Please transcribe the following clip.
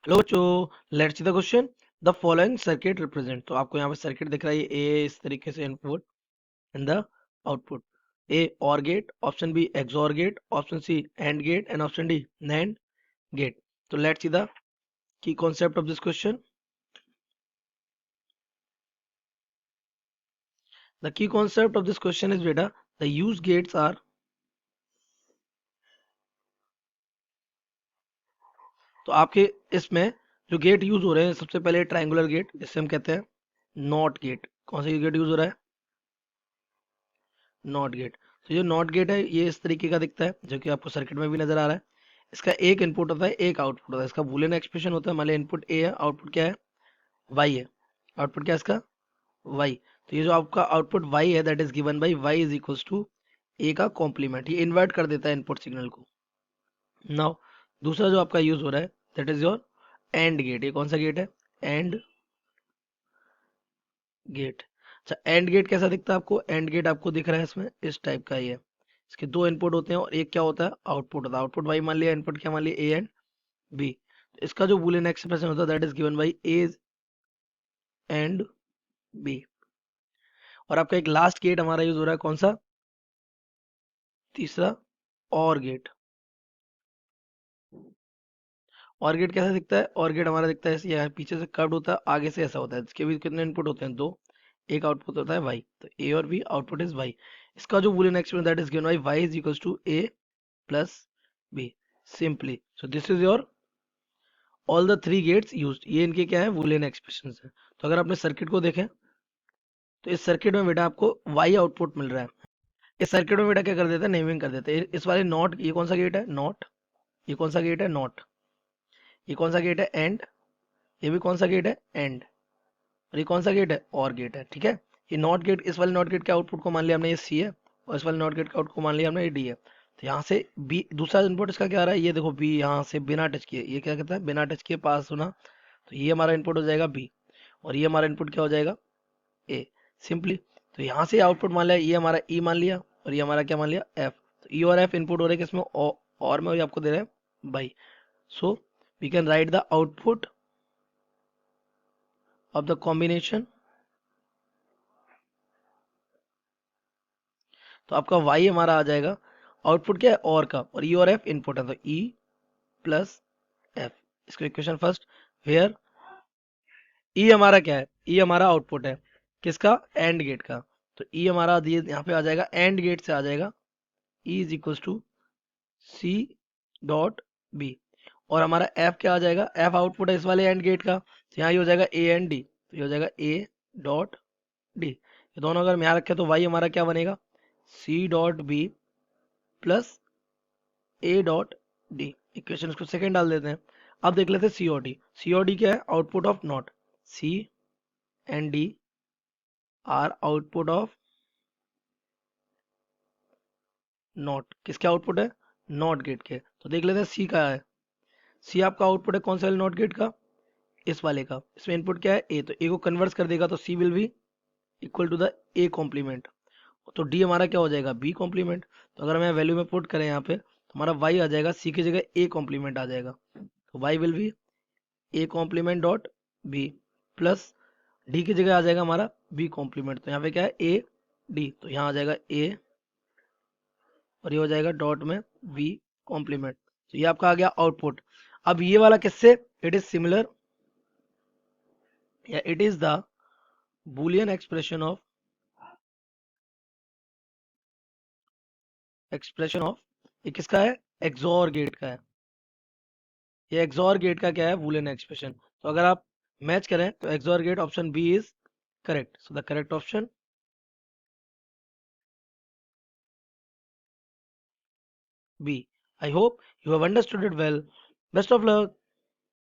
Hello बच्चों, let's see the question. The following circuit represent, तो आपको यहाँ पे सर्किट दिख रहा है ए इस तरीके से input and the output. A OR gate, option B XOR gate, option C AND gate and option D NAND gate. तो let's see the key concept of this question. The key concept of this question is बेटा the use gates are, तो आपके इसमें जो gate use हो रहे हैं सबसे पहले ट्रायंगुलर गेट, जिससे हम कहते हैं नॉट गेट। कौन सा गेट यूज हो रहा है? Not gate. तो जो नॉट गेट है ये इस तरीके का दिखता है, जो कि आपको सर्किट में भी नजर आ रहा है। इसका एक इनपुट होता है, एक आउटपुट होता है। इसका बूलियन एक्सप्रेशन होता है। मान लिया इनपुट ए है, आउटपुट क्या है? वाई है। आउटपुट क्या है इसका? वाई। तो ये जो आपका आउटपुट वाई है that is given by Y is equals to A का कॉम्प्लीमेंट। ये इन्वर्ट कर देता है इनपुट सिग्नल को। नाउ दूसरा जो आपका यूज हो रहा है that is your and gate. ये कौन सा गेट है? And gate. अच्छा, एंड गेट कैसा दिखता है आपको? एंड गेट आपको दिख रहा है इसमें इस टाइप का ही है। इसके दो इनपुट होते हैं और एक क्या होता है? आउटपुट होता है। आउटपुट वाई मान लिया, इनपुट क्या मान लिया? A and B. तो इसका जो बूलियन एक्सप्रेशन होता है that is given by A and B. और आपका एक लास्ट गेट हमारा यूज हो रहा है, कौन सा? तीसरा, और गेट। और गेट कैसा दिखता है? और गेट हमारा दिखता है ऐसे, यहाँ पीछे से कर्व्ड होता है, आगे से ऐसा होता है। इसके भी कितने इनपुट होते हैं? दो। एक आउटपुट होता है वाई, तो ए और बी, आउटपुट इज वाई। इसका जो Boolean expression that is given by Y is equals to A plus B simply. So this is your all the three gates used. ये इनके क्या है? बूलियन एक्सप्रेशन है। तो अगर आपने सर्किट को देखें तो इस सर्किट में बेटा आपको वाई आउटपुट मिल रहा है। इस सर्किट में बेटा क्या कर देते हैं? नेमिंग कर देते हैं। इस वाले नॉट, ये कौन सा गेट है? नॉट। ये कौन सा गेट है? नॉट। ये कौन सा गेट है? एंड। ये भी कौन सा गेट है? एंड। और ये कौन सा गेट है? और गेट है। ठीक है। ये नॉट गेट, इस वाले नॉट गेट के आउटपुट को मान लिया हमने ये सी है, और इस वाले नॉट गेट का आउटपुट को मान लिया हमने ये डी है। तो यहाँ से बी, दूसरा इनपुट इसका क्या आ रहा है? ये देखो बी यहाँ से बिना टच किए, ये क्या कहता है? बिना टच किए पास होना। तो ये हमारा इनपुट हो जाएगा बी, और ये हमारा इनपुट क्या हो जाएगा? ए सिंपली। तो यहाँ से आउटपुट मान लिया, ये हमारा ई मान लिया, और ये हमारा क्या मान लिया? एफ। तो ई और एफ इनपुट हो रहे हैं किसमें? और में, और ये आपको दे रहे हैं Y. So we can write the output of the combination. तो आपका y हमारा आ जाएगा, आउटपुट क्या है? और का, और ई और एफ इनपुट है, तो ई प्लस एफ। इसको इक्वेशन फर्स्ट, वेयर ई हमारा क्या है? ई हमारा आउटपुट है किसका? एंड गेट का। तो ई हमारा दिए यहाँ पे आ जाएगा, एंड गेट से आ जाएगा E is equal to C dot B. और हमारा एफ क्या आ जाएगा? एफ आउटपुट है इस वाले एंड गेट का, तो यहाँ ये हो जाएगा ए एंड डी। तो ये हो जाएगा ए डॉट डी। ये दोनों अगर हम यहाँ रखें तो वाई हमारा क्या बनेगा? C dot B plus A dot D. Equation को सेकंड डाल देते हैं। अब देख लेते हैं सीओडी। सीओडी क्या है? Output of not. C and D are output of not. किसके आउटपुट है? नॉट गेट के। तो देख लेते हैं सी का है। सी आपका आउटपुट है कौन सा वाले नॉट गेट का? इस वाले का। इसमें इनपुट क्या है? ए। तो ए को कन्वर्ट कर देगा तो C will be equal to the A complement. तो डी हमारा क्या हो जाएगा? B complement. तो अगर हमें वैल्यू में पुट करें यहाँ पे तो हमारा वाई आ जाएगा, सी की जगह ए कॉम्प्लीमेंट आ जाएगा। तो Y will be A complement dot B plus D की जगह आ जाएगा हमारा बी कॉम्प्लीमेंट। तो यहाँ पे क्या है? A D. तो यहाँ आ जाएगा ए, और ये हो जाएगा डॉट में बी कॉम्प्लीमेंट। तो ये आपका आ गया आउटपुट। अब ये वाला किससे? इट इज सिमिलर, या it is the Boolean expression of ये किसका है? एक्सॉर गेट का है। ये एक्सॉर गेट का क्या है? Boolean expression. तो अगर आप मैच करें तो XOR gate option B is correct. So the correct option B. I hope you have understood it well. Best of luck.